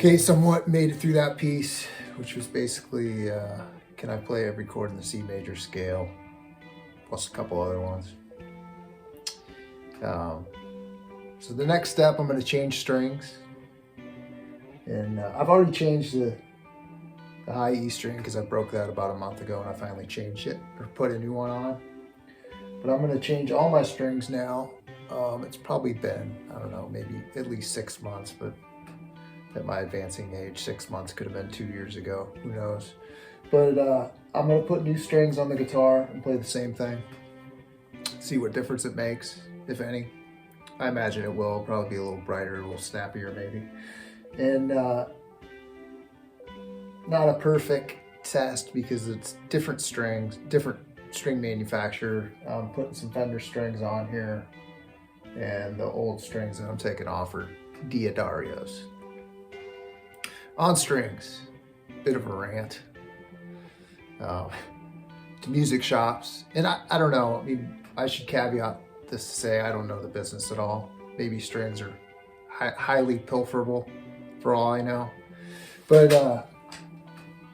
Okay, somewhat made it through that piece, which was basically, can I play every chord in the C major scale, plus a couple other ones. So the next step, I'm going to change strings. And I've already changed the high E string because I broke that about a month ago and I finally changed it, or put a new one on. But I'm going to change all my strings now. It's probably been, I don't know, maybe at least 6 months, but at my advancing age, 6 months could have been 2 years ago, who knows. But I'm going to put new strings on the guitar and play the same thing. See what difference it makes, if any. I imagine it will probably be a little brighter, a little snappier maybe. And not a perfect test because it's different strings, different string manufacturer. I'm putting some Fender strings on here, and the old strings that I'm taking off are Diodarios. On strings, bit of a rant. To music shops, and I don't know, I mean, I should caveat this to say I don't know the business at all. Maybe strings are highly pilferable for all I know. But,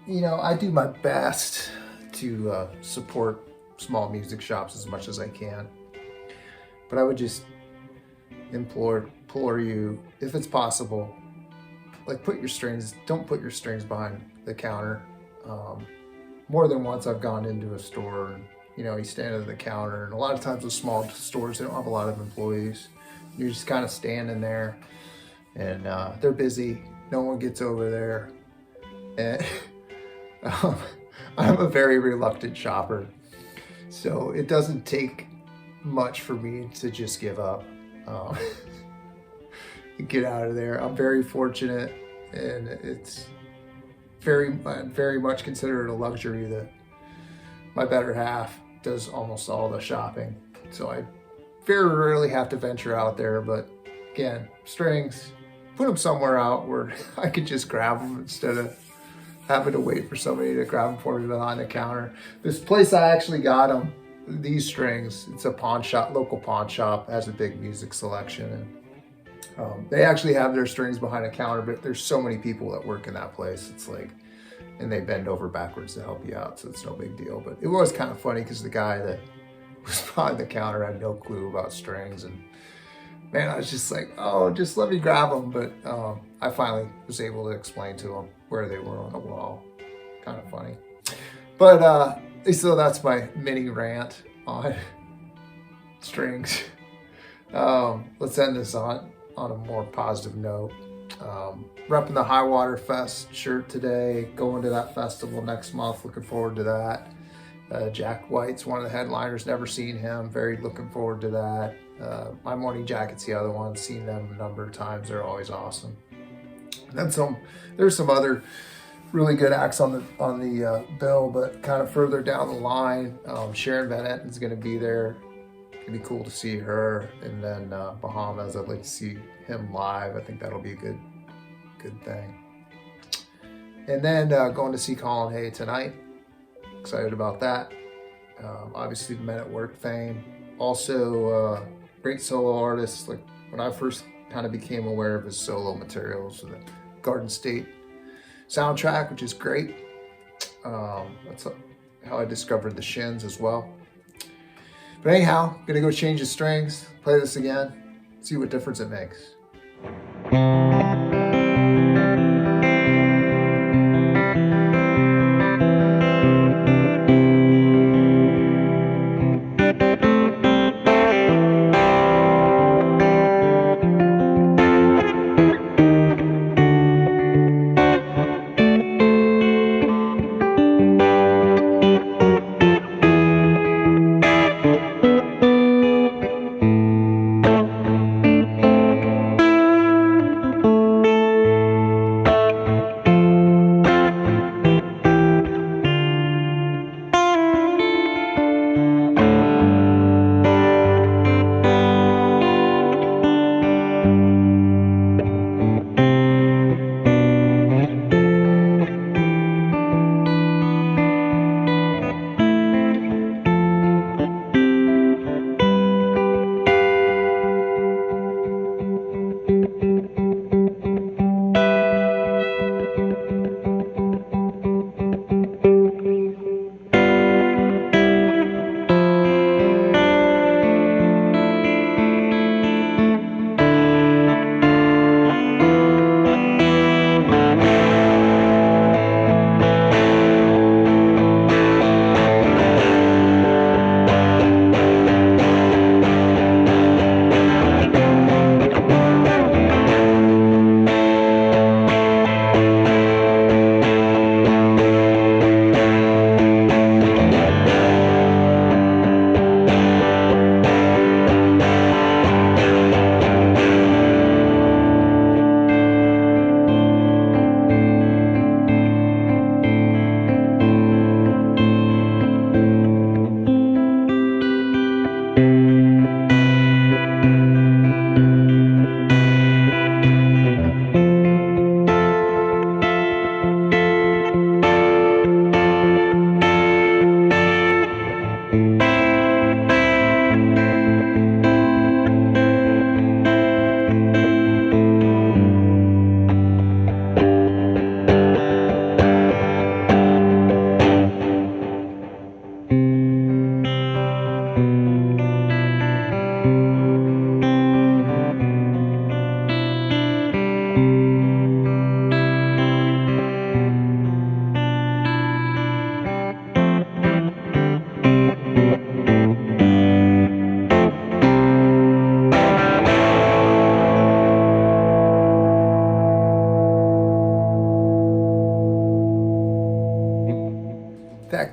you know, I do my best to support small music shops as much as I can. But I would just implore you, if it's possible, like don't put your strings behind the counter. More than once I've gone into a store and, you know, you stand at the counter, and a lot of times with small stores, they don't have a lot of employees. You're just kind of standing there, and they're busy. No one gets over there. And I'm a very reluctant shopper, so it doesn't take much for me to just give up. Get out of there. I'm very fortunate, and it's very much considered a luxury that my better half does almost all the shopping. So I very rarely have to venture out there, but again, strings, put them somewhere out where I could just grab them instead of having to wait for somebody to grab them for me behind the counter. This place I actually got them, these strings, it's a pawn shop, local pawn shop, has a big music selection, and they actually have their strings behind a counter, but there's so many people that work in that place. It's like, and they bend over backwards to help you out, so it's no big deal. But it was kind of funny because the guy that was behind the counter had no clue about strings, and man, I was just like, oh, just let me grab them. But I finally was able to explain to him where they were on the wall. Kind of funny. But so that's my mini rant on strings. Let's end this on a more positive note. Repping the High Water Fest shirt today, going to that festival next month, looking forward to that. Jack White's one of the headliners, never seen him, very looking forward to that. My Morning Jacket's the other one, seen them a number of times, they're always awesome. And then there's some other really good acts on the bill, but kind of further down the line, Sharon Van Etten's gonna be there. It'd be cool to see her. And then Bahamas, I'd like to see him live. I think that'll be a good thing. And then going to see Colin Hay tonight. Excited about that. Obviously the Men at Work fame. Also great solo artists. Like when I first kind of became aware of his solo materials, the Garden State soundtrack, which is great. That's how I discovered the Shins as well. But anyhow, gonna go change the strings, play this again, see what difference it makes.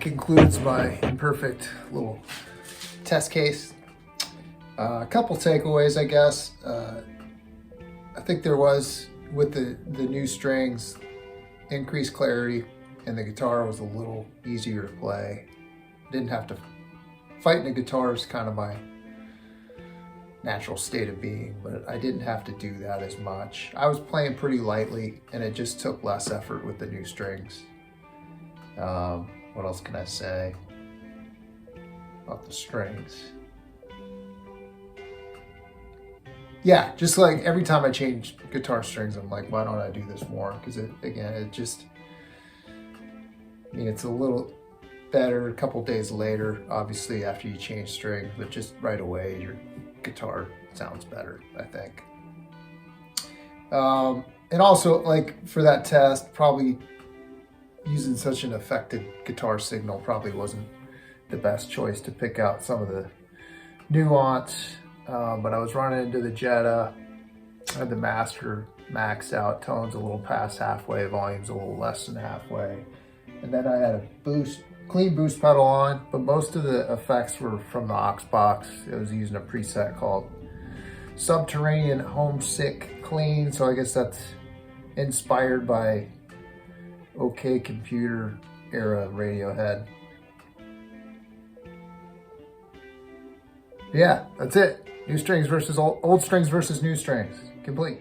that concludes my imperfect little test case. A couple takeaways, I guess. I think there was, with the new strings, increased clarity, and the guitar was a little easier to play. Didn't have to fighting the guitar is kind of my natural state of being, but I didn't have to do that as much. I was playing pretty lightly, and it just took less effort with the new strings. What else can I say about the strings? Yeah, just like every time I change guitar strings, I'm like, why don't I do this more? Because it's a little better a couple days later, obviously after you change strings, but just right away your guitar sounds better, I think. And also, like, for that test, probably using such an affected guitar signal probably wasn't the best choice to pick out some of the nuance. But I was running into the Jetta. I had the master maxed out, tones a little past halfway, volume's a little less than halfway. And then I had a clean boost pedal on, but most of the effects were from the aux box. I was using a preset called Subterranean Homesick Clean, so I guess that's inspired by OK Computer era Radiohead. Yeah, that's it. New strings versus old strings versus new strings. Complete.